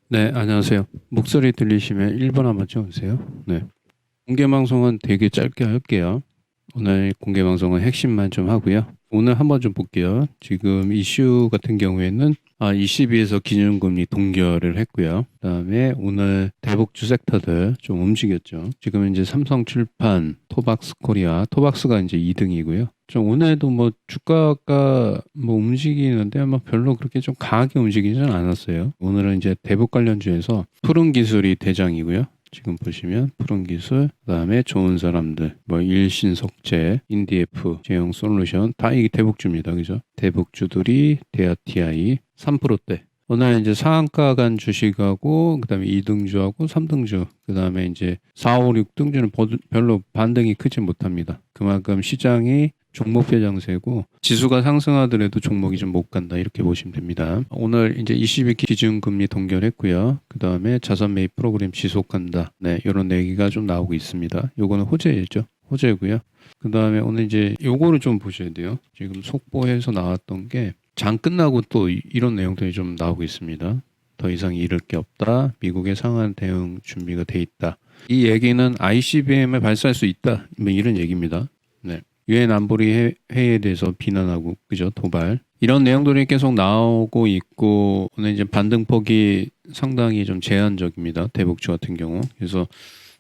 네, 안녕하세요. 목소리 들리시면 1번 한번 찍어주세요. 네. 공개 방송은 되게 짧게 할게요. 오늘 공개 방송은 핵심만 좀 하고요. 오늘 한번 좀 볼게요. 지금 이슈 같은 경우에는 ECB에서 기준금리 동결을 했고요. 그다음에 오늘 대북주 섹터들 좀 움직였죠. 지금 이제 삼성출판, 토박스코리아, 토박스가 이제 2등이고요. 좀 오늘도 뭐 주가가 뭐 움직이는데 별로 그렇게 좀 강하게 움직이지는 않았어요. 오늘은 이제 대북 관련주에서 푸른 기술이 대장이고요. 지금 보시면 푸른 기술, 그다음에 좋은 사람들, 뭐 일신석재, 인디에프, 제형솔루션 다 이게 대북주입니다. 그죠? 대북주들이 대아TI 3%대. 오늘 이제 상한가 간 주식하고 그다음에 2등주하고 3등주, 그다음에 이제 4, 5, 6등주는 별로 반등이 크지 못합니다. 그만큼 시장이 종목 배정세고 지수가 상승하더라도 종목이 좀 못 간다 이렇게 보시면 됩니다. 오늘 이제 22 기준금리 동결했고요. 그 다음에 자산 매입 프로그램 지속한다. 네, 이런 얘기가 좀 나오고 있습니다. 요거는 호재죠. 호재고요. 그 다음에 오늘 이제 요거를 좀 보셔야 돼요. 지금 속보에서 나왔던 게 장 끝나고 또 이런 내용들이 좀 나오고 있습니다. 더 이상 잃을 게 없다. 미국의 상한 대응 준비가 돼 있다. 이 얘기는 ICBM을 발사할 수 있다. 뭐 이런 얘기입니다. 네. 유엔 안보리 회의에 대해서 비난하고, 그죠? 도발. 이런 내용들이 계속 나오고 있고, 오늘 이제 반등폭이 상당히 좀 제한적입니다. 대북주 같은 경우. 그래서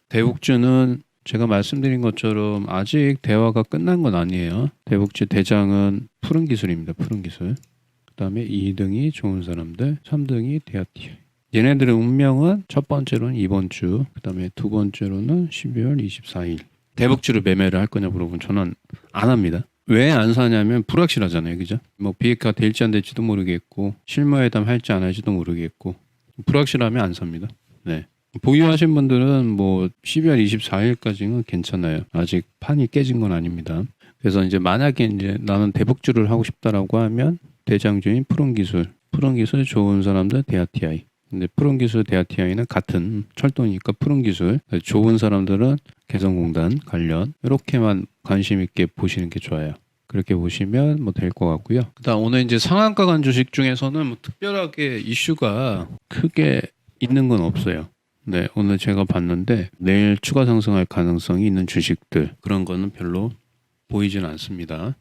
대북주는 제가 말씀드린 것처럼 아직 대화가 끝난 건 아니에요. 대북주 대장은 푸른 기술입니다. 푸른 기술. 그 다음에 2등이 좋은 사람들, 3등이 대아TI. 얘네들의 운명은 첫 번째로는 이번 주, 그 다음에 두 번째로는 12월 24일. 대북주를 매매를 할 거냐 물어보면 저는 안 합니다. 왜 안 사냐면 불확실하잖아요. 그죠? 뭐 비핵화 될지 안 될지도 모르겠고 실무회담 할지 안 할지도 모르겠고 불확실하면 안 삽니다. 네. 보유하신 분들은 뭐 12월 24일까지는 괜찮아요. 아직 판이 깨진 건 아닙니다. 그래서 이제 만약에 이제 나는 대북주를 하고 싶다라고 하면 대장주인 푸른 기술 좋은 사람들 대아TI. 근데 푸른 기술 대아TI는 같은 철도니까 푸른 기술, 좋은 사람들은 개성공단 관련 이렇게만 관심 있게 보시는 게 좋아요. 그렇게 보시면 뭐 될 것 같고요. 그다음 오늘 이제 상한가 간 주식 중에서는 뭐 특별하게 이슈가 크게 있는 건 없어요. 네, 오늘 제가 봤는데 내일 추가 상승할 가능성이 있는 주식들 그런 거는 별로 보이진 않습니다.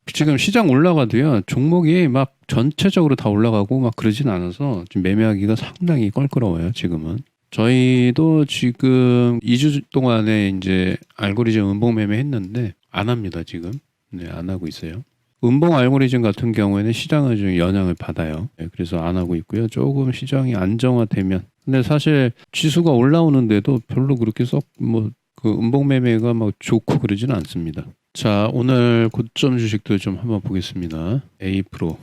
지금 시장 올라가도요 종목이 막 전체적으로 다 올라가고 막 그러진 않아서 좀 매매하기가 상당히 껄끄러워요. 지금은 저희도 지금 2주 동안에 이제 알고리즘 음봉 매매 했는데 안 합니다. 지금. 네, 안 하고 있어요. 음봉 알고리즘 같은 경우에는 시장을 좀 영향을 받아요. 네, 그래서 안 하고 있고요. 조금 시장이 안정화되면 근데 사실 지수가 올라오는데도 별로 그렇게 썩 뭐 그 음봉 매매가 막 좋고 그러지는 않습니다. 자, 오늘 고점 주식들 좀 한번 보겠습니다. A프로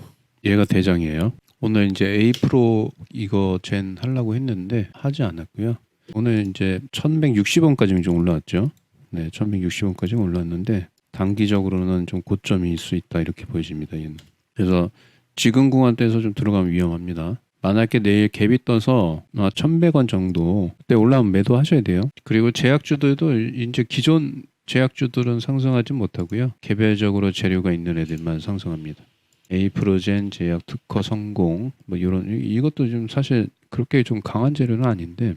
얘가 대장이에요. 오늘 이제 A프로 이거 젠 하려고 했는데 하지 않았고요. 오늘 이제 1160원까지 좀 올라왔죠. 네, 1160원까지 올라왔는데 단기적으로는 좀 고점일 수 있다 이렇게 보여집니다. 얘는. 그래서 지금 구간대에서 좀 들어가면 위험합니다. 만약에 내일 갭이 떠서 1100원 정도 그때 올라오면 매도하셔야 돼요. 그리고 제약주들도 이제 기존 제약주들은 상승하지 못하고요. 개별적으로 재료가 있는 애들만 상승합니다. 에이프로젠, 제약 특허 성공 뭐 이것도 좀 사실 그렇게 좀 강한 재료는 아닌데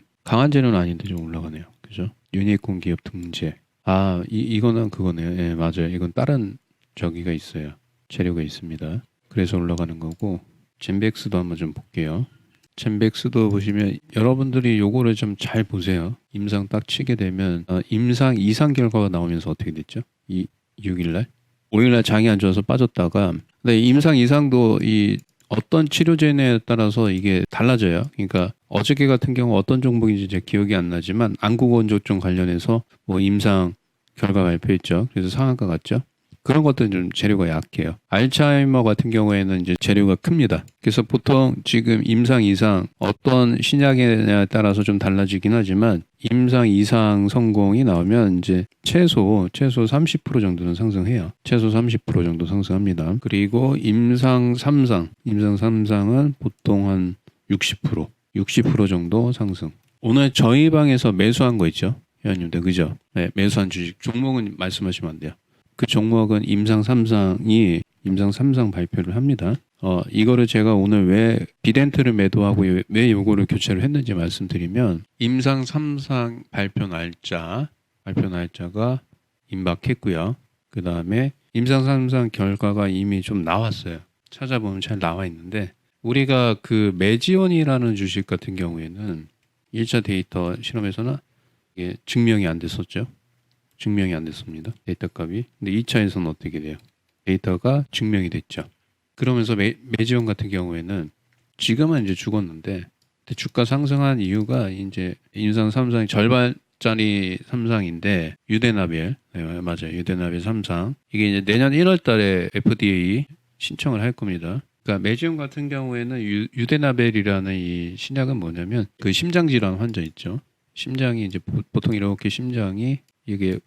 좀 올라가네요. 그죠? 유니콘 기업 등재. 이거는 그거네요. 예, 맞아요. 이건 다른 저기가 있어요. 재료가 있습니다. 그래서 올라가는 거고 젠백스도 한번 좀 볼게요. 젠백스도 보시면 여러분들이 요거를 좀 잘 보세요. 임상 딱 치게 되면 임상 이상 결과가 나오면서 어떻게 됐죠? 6일날 5일날 장이 안 좋아서 빠졌다가 근데 임상 이상도 이 어떤 치료제에 따라서 이게 달라져요. 그러니까 어저께 같은 경우 어떤 종목인지 제 기억이 안 나지만 안구건조증 관련해서 뭐 임상 결과 발표했죠. 그래서 상한가 갔죠. 그런 것들은 좀 재료가 약해요. 알츠하이머 같은 경우에는 이제 재료가 큽니다. 그래서 보통 지금 임상 이상 어떤 신약에 따라서 좀 달라지긴 하지만 임상 이상 성공이 나오면 이제 최소 30% 정도는 상승해요. 최소 30% 정도 상승합니다. 그리고 임상 3상은 보통 한 60% 정도 상승. 오늘 저희 방에서 매수한 거 있죠? 회원님들 그죠? 네, 매수한 주식 종목은 말씀하시면 안 돼요. 그 종목은 임상 3상 발표를 합니다. 이거를 제가 오늘 왜 비덴트를 매도하고 왜 요거를 교체를 했는지 말씀드리면 임상 3상 발표 날짜가 임박했고요. 그 다음에 임상 3상 결과가 이미 좀 나왔어요. 찾아보면 잘 나와 있는데 우리가 그 매지원이라는 주식 같은 경우에는 1차 데이터 실험에서는 이게 증명이 안 됐었죠. 증명이 안 됐습니다. 데이터 값이. 근데 2차에서는 어떻게 돼요? 데이터가 증명이 됐죠. 그러면서 매지원 같은 경우에는 지금은 이제 죽었는데 주가 상승한 이유가 이제 임상 3상이 절반짜리 3상인데 유대나벨, 네, 맞아요. 유대나벨 3상. 이게 이제 내년 1월 달에 FDA 신청을 할 겁니다. 그러니까 매지움 같은 경우에는 유대나벨이라는 이 신약은 뭐냐면 그 심장 질환 환자 있죠. 심장이 이제 보통 이렇게 심장이 이게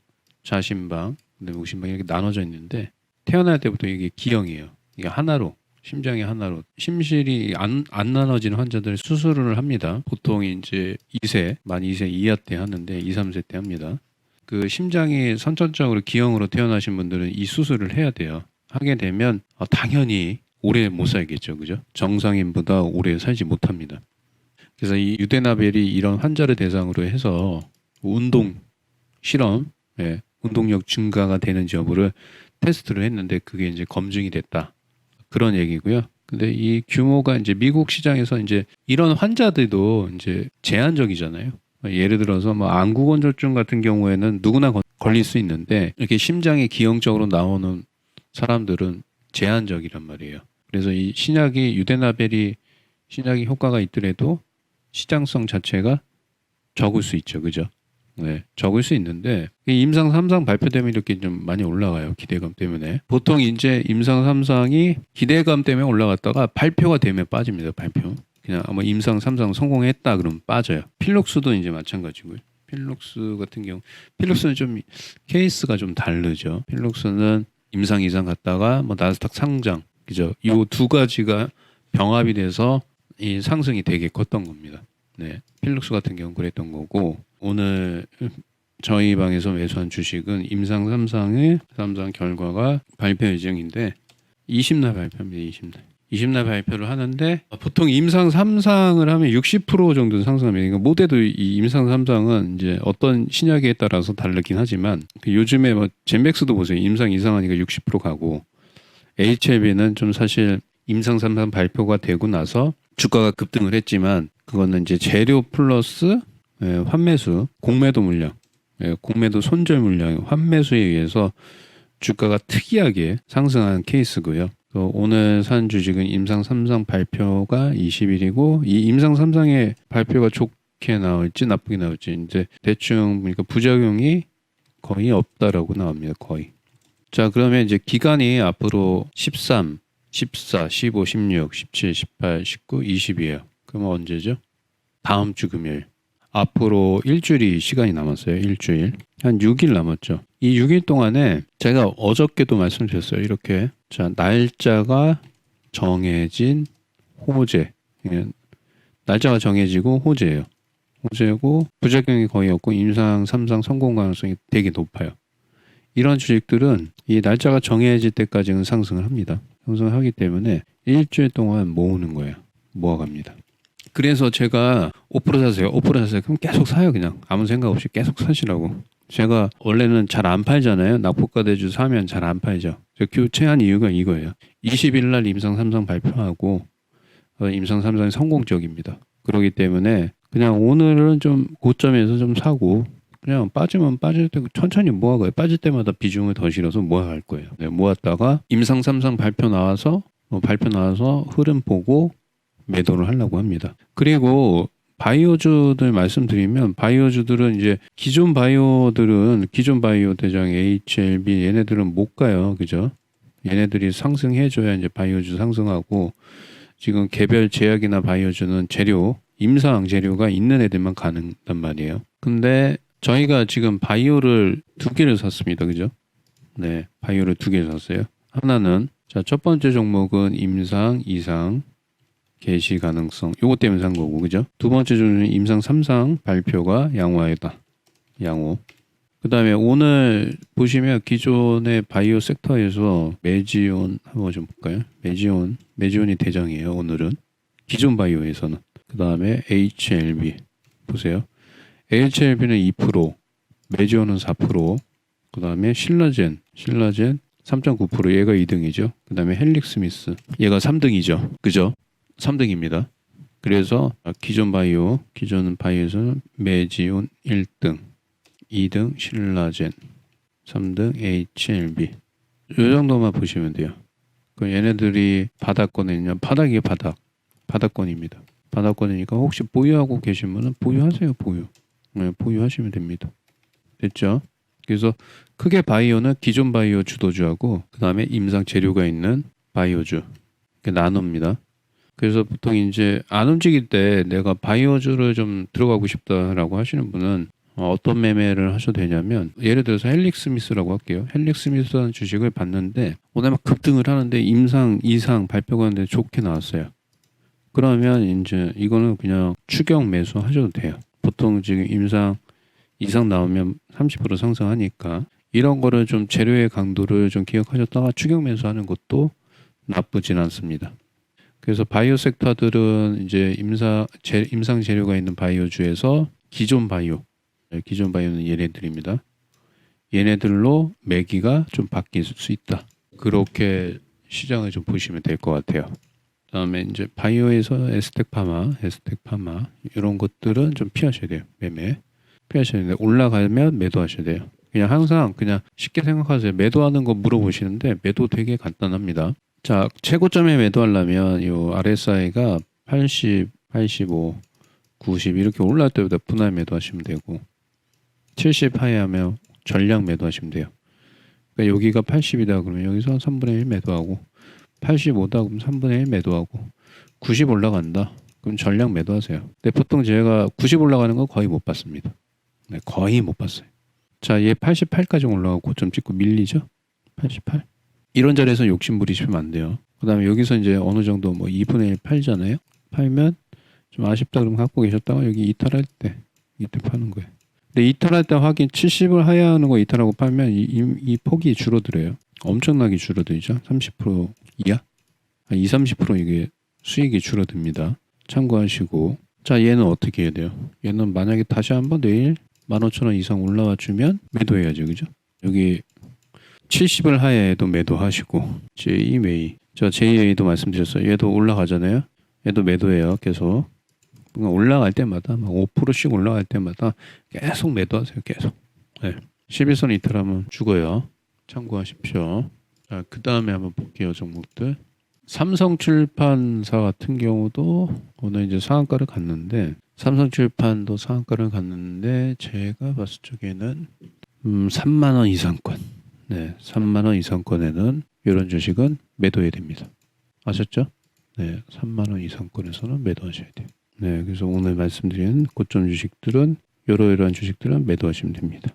좌심방, 그다음에 우심방 이렇게 나눠져 있는데 태어날 때부터 이게 기형이에요. 이게 하나로 심장이 하나로 심실이 안 나눠지는 환자들 수술을 합니다. 보통 이제 2세, 만 2세 이하 때 하는데 2, 3세 때 합니다. 그 심장이 선천적으로 기형으로 태어나신 분들은 이 수술을 해야 돼요. 하게 되면 당연히 오래 못 살겠죠, 그죠? 정상인보다 오래 살지 못합니다. 그래서 이 유대나벨이 이런 환자를 대상으로 해서 운동 실험, 운동력 증가가 되는지 여부를 테스트를 했는데 그게 이제 검증이 됐다. 그런 얘기고요. 근데 이 규모가 이제 미국 시장에서 이제 이런 환자들도 이제 제한적이잖아요. 예를 들어서 뭐 안구건조증 같은 경우에는 누구나 걸릴 수 있는데 이렇게 심장이 기형적으로 나오는 사람들은 제한적이란 말이에요. 그래서 이 유대나벨이 신약이 효과가 있더라도 시장성 자체가 적을 수 있죠. 그죠? 네, 적을 수 있는데 임상 3상 발표되면 이렇게 좀 많이 올라가요. 기대감 때문에. 보통 이제 임상 3상이 기대감 때문에 올라갔다가 발표가 되면 빠집니다. 발표. 그냥 아마 임상 3상 성공했다 그러면 빠져요. 필록스도 이제 마찬가지고요. 필록스 같은 경우 필록스는 좀 케이스가 좀 다르죠. 필록스는 임상 2상 갔다가 뭐 나스닥 상장 그죠? 이 두 가지가 병합이 돼서 이 상승이 되게 컸던 겁니다. 네, 필룩스 같은 경우 그랬던 거고 오늘 저희 방에서 매수한 주식은 임상 3상 결과가 발표 예정인데 20날 발표입니다. 20날 발표를 하는데 보통 임상 3상을 하면 60% 정도 상승합니다. 그러니까 모델도 이 임상 3상은 이제 어떤 신약에 따라서 다르긴 하지만 요즘에 뭐 젠백스도 보세요. 임상 2상 하니까 60% 가고 HLB는 좀 사실 임상 3상 발표가 되고 나서 주가가 급등을 했지만 그거는 이제 재료 플러스 환매수, 공매도 물량, 공매도 손절 물량, 환매수에 의해서 주가가 특이하게 상승한 케이스고요. 오늘 산 주식은 임상 3상 발표가 20일이고 이 임상 3상의 발표가 좋게 나올지 나쁘게 나올지 이제 대충 보니까 부작용이 거의 없다라고 나옵니다. 거의. 자, 그러면 이제 기간이 앞으로 13, 14, 15, 16, 17, 18, 19, 20이에요. 그러면 언제죠? 다음 주 금요일. 앞으로 일주일이 시간이 남았어요. 일주일. 한 6일 남았죠. 이 6일 동안에 제가 어저께도 말씀드렸어요. 이렇게. 자, 날짜가 정해진 호재. 날짜가 정해지고 호재예요. 호재고 부작용이 거의 없고 임상 3상 성공 가능성이 되게 높아요. 이런 주식들은 이 날짜가 정해질 때까지는 상승을 합니다. 상승을 하기 때문에 일주일 동안 모으는 거예요. 모아갑니다. 그래서 제가 5% 사세요. 5% 사세요. 그럼 계속 사요. 그냥 아무 생각 없이 계속 사시라고. 제가 원래는 잘 안 팔잖아요. 낙폭과 대주 사면 잘 안 팔죠. 제가 교체한 이유가 이거예요. 20일 날 임상 3상 발표하고 임상 3상이 성공적입니다. 그렇기 때문에 그냥 오늘은 좀 고점에서 좀 사고 그냥 빠지면 빠질 때 천천히 모아가요. 빠질 때마다 비중을 더 실어서 모아갈 거예요. 네, 모았다가 임상 3상 발표 나와서 흐름 보고 매도를 하려고 합니다. 그리고 바이오주들 말씀드리면 바이오주들은 이제 기존 바이오 대장 HLB 얘네들은 못 가요. 그죠? 얘네들이 상승해줘야 이제 바이오주 상승하고 지금 개별 제약이나 바이오주는 임상 재료가 있는 애들만 가능단 말이에요. 근데 저희가 지금 바이오를 2개를 샀습니다. 그죠? 네, 바이오를 2개 샀어요. 하나는 첫 번째 종목은 임상 2상 개시 가능성 요거 때문에 산 거고 그죠? 두 번째 종목은 임상 3상 발표가 양호하다. 양호. 그다음에 오늘 보시면 기존의 바이오 섹터에서 메지온 한번 좀 볼까요? 메지온이 대장이에요. 오늘은 기존 바이오에서는. 그다음에 HLB 보세요. HLB는 2%, 메지온은 4%, 그다음에 신라젠 3.9%, 얘가 2등이죠. 그다음에 헬릭스미스 얘가 3등이죠. 그죠? 3등입니다. 그래서 기존 바이오에서는 메지온 1등, 2등 신라젠, 3등 HLB. 이 정도만 보시면 돼요. 그 얘네들이 바닥권이냐? 바닥이에요, 바닥권입니다. 바닥권이니까 혹시 보유하고 계신 분은 보유하세요, 보유. 네, 보유하시면 됩니다. 됐죠? 그래서 크게 바이오는 기존 바이오 주도주하고 그 다음에 임상 재료가 있는 바이오주 이렇게 나눕니다. 그래서 보통 이제 안 움직일 때 내가 바이오주를 좀 들어가고 싶다라고 하시는 분은 어떤 매매를 하셔도 되냐면 예를 들어서 헬릭스미스라고 할게요. 헬릭스미스라는 주식을 봤는데 오늘 막 급등을 하는데 임상 이상 발표가 하는데 좋게 나왔어요. 그러면 이제 이거는 그냥 추격 매수 하셔도 돼요. 보통 지금 임상 이상 나오면 30% 상승하니까 이런 거를 좀 재료의 강도를 좀 기억하셨다가 추격 매수하는 것도 나쁘진 않습니다. 그래서 바이오 섹터들은 이제 임상 재료가 있는 바이오주에서 기존 바이오는 얘네들입니다. 얘네들로 매기가 좀 바뀔 수 있다. 그렇게 시장을 좀 보시면 될 것 같아요. 그다음에 이제 바이오에서 에스텍파마 이런 것들은 좀 피하셔야 돼요. 매매 피하셔야 돼요. 올라가면 매도하셔야 돼요. 그냥 항상 그냥 쉽게 생각하세요. 매도하는 거 물어보시는데 매도 되게 간단합니다. 자, 최고점에 매도하려면 이 RSI가 80, 85, 90 이렇게 올라갈 때보다 분할 매도하시면 되고 70 하회하면 전량 매도하시면 돼요. 그러니까 여기가 80이다 그러면 여기서 3분의 1 매도하고 85다 그러면 3분의 1 매도하고 90 올라간다 그럼 전량 매도하세요. 근데 보통 제가 90 올라가는 거 거의 못 봤습니다. 네, 거의 못 봤어요. 자, 얘 88까지 올라가고 고점 찍고 밀리죠? 88. 이런 자리에서 욕심 부리시면 안 돼요. 그 다음에 여기서 이제 어느 정도 뭐 2분의 1 팔잖아요. 팔면 좀 아쉽다 그러면 갖고 계셨다가 여기 이탈할 때 이때 파는 거예요. 근데 이탈할 때 확인 70을 하야하는 거 이탈하고 팔면 이 폭이 줄어들어요. 엄청나게 줄어들죠. 30% 이하? 20-30% 이게 수익이 줄어듭니다. 참고하시고. 자, 얘는 어떻게 해야 돼요? 얘는 만약에 다시 한번 내일 15,000원 이상 올라와 주면 매도해야죠. 그죠? 여기 70을 하야해도 매도하시고 JMA 저 JA도 말씀드렸어요. 얘도 올라가잖아요. 얘도 매도해요. 계속 올라갈 때마다 막 5%씩 올라갈 때마다 계속 매도하세요. 계속. 네. 11선 이탈하면 죽어요. 참고하십시오. 자, 그 다음에 한번 볼게요. 종목들. 삼성출판사 같은 경우도 오늘 이제 상한가를 갔는데 삼성출판도 상한가를 갔는데 제가 봤을 적에는 3만 원 이상권. 네, 3만 원 이상권에는 이런 주식은 매도해야 됩니다. 아셨죠? 네, 3만 원 이상권에서는 매도하셔야 돼요. 네, 그래서 오늘 말씀드린 고점 주식들은 이러이러한 주식들은 매도하시면 됩니다.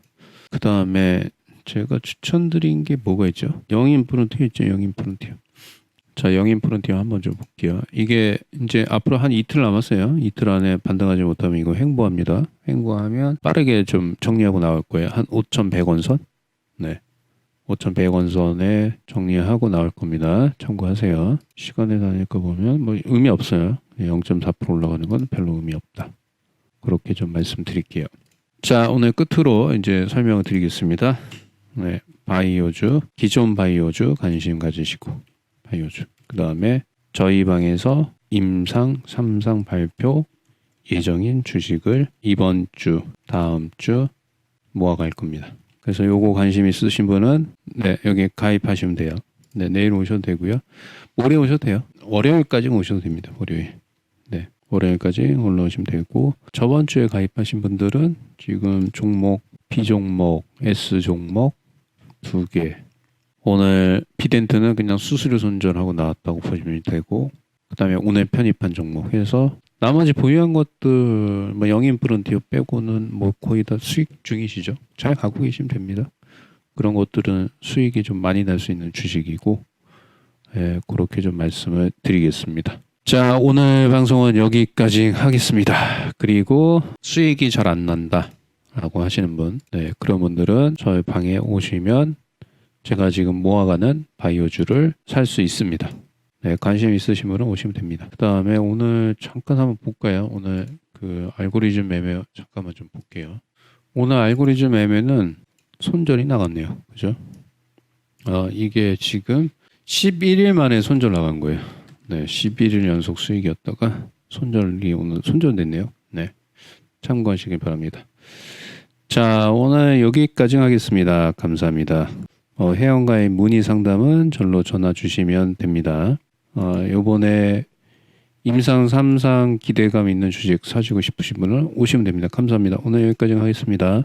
그 다음에 제가 추천드린 게 뭐가 있죠? 영인프론티어 있죠? 영인프론티어. 자, 영인프론티어 한번 좀 볼게요. 이게 이제 앞으로 한 이틀 남았어요. 이틀 안에 반등하지 못하면 이거 횡보합니다. 횡보하면 빠르게 좀 정리하고 나올 거예요. 한 5,100원 선. 네. 5,100원 선에 정리하고 나올 겁니다. 참고하세요. 시간에 다니까 보면 뭐 의미 없어요. 0.4% 올라가는 건 별로 의미 없다. 그렇게 좀 말씀드릴게요. 자, 오늘 끝으로 이제 설명을 드리겠습니다. 네, 바이오주, 기존 바이오주 관심 가지시고 바이오주. 그 다음에 저희 방에서 임상 3상 발표 예정인 주식을 이번 주, 다음 주 모아갈 겁니다. 그래서 요거 관심 있으신 분은 네, 여기 가입하시면 돼요. 네, 내일 오셔도 되고요. 모레 오셔도 돼요. 월요일까지 오셔도 됩니다. 월요일. 네, 월요일까지 올라오시면 되고 저번 주에 가입하신 분들은 지금 종목, B종목, S종목 2개. 오늘 피덴트는 그냥 수수료 손절하고 나왔다고 보시면 되고 그 다음에 오늘 편입한 종목 해서 나머지 보유한 것들 뭐 영인프론티어 빼고는 뭐 거의 다 수익 중이시죠. 잘 갖고 계시면 됩니다. 그런 것들은 수익이 좀 많이 날 수 있는 주식이고 예, 그렇게 좀 말씀을 드리겠습니다. 자, 오늘 방송은 여기까지 하겠습니다. 그리고 수익이 잘 안 난다. 라고 하시는 분, 네, 그런 분들은 저희 방에 오시면 제가 지금 모아가는 바이오주를 살 수 있습니다. 네, 관심 있으신 분은 오시면 됩니다. 그 다음에 오늘 잠깐 한번 볼까요? 오늘 그 알고리즘 매매 잠깐만 좀 볼게요. 오늘 알고리즘 매매는 손절이 나갔네요. 그죠? 이게 지금 11일 만에 손절 나간 거예요. 네, 11일 연속 수익이었다가 손절이 오늘 손절됐네요. 네, 참고하시길 바랍니다. 자, 오늘 여기까지 하겠습니다. 감사합니다. 회원가의 문의 상담은 절로 전화 주시면 됩니다. 요번에 임상 3상 기대감 있는 주식 사시고 싶으신 분은 오시면 됩니다. 감사합니다. 오늘 여기까지 하겠습니다.